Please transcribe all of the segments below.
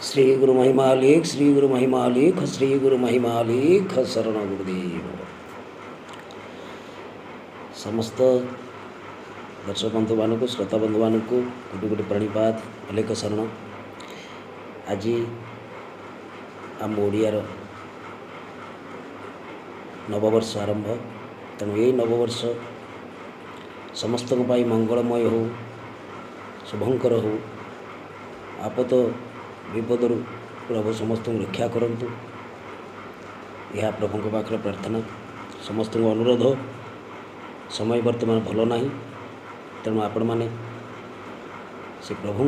श्री गुरु महिमालेख श्री गुरु महिमालेख श्री गुरु महिमालेख शरण गुरुदेव। समस्त दर्शक बंधु मान को श्रोता बंधु मान को कोटि कोटि प्रणिपात अलेख शरण। आज आम ओडियार नववर्ष आरंभ, तेणु ये नववर्ष समस्त मंगलमय हो, शुभंकर हो, आपत विपदर प्रभु समस्त रक्षा करंतु। यह प्रभु पाखे प्रार्थना, समस्त अनुरोध। समय वर्तमान भल ना, तेणु आपण मैंने से प्रभु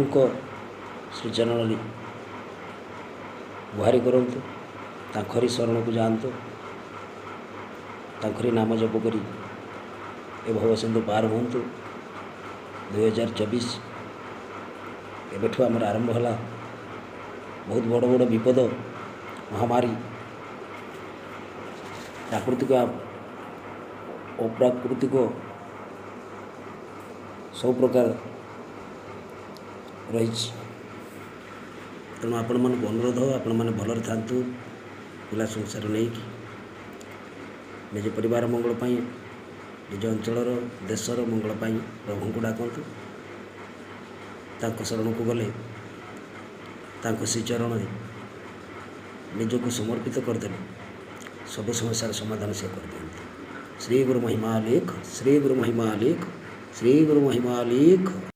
श्री चरण गुहारी करंतु, ताखरी शरण को जातु, ताखरी नाम जप करी ए भव सिंधु पार हूँ। 2024 एबेठू आमर आरंभ है। बहुत बड़ बड़ विपद, महामारी, प्राकृतिक अप्राकृतिक सब प्रकार रही। तेणु आपण मन को अनुरोध, आपण मैंने भलर था, पिला संसार नहीं कि निज परिवार मंगल पाई, निज अंचलर देशर मंगल पाई प्रभु को डाकतु। तांको शरण को गले तांको श्री चरण निजको समर्पित करदेले सब समस्यार समाधान से कर दियंतु। श्री गुरु महिमा लेख श्री गुरु महिमा लेख श्री गुरु महिमा लेख।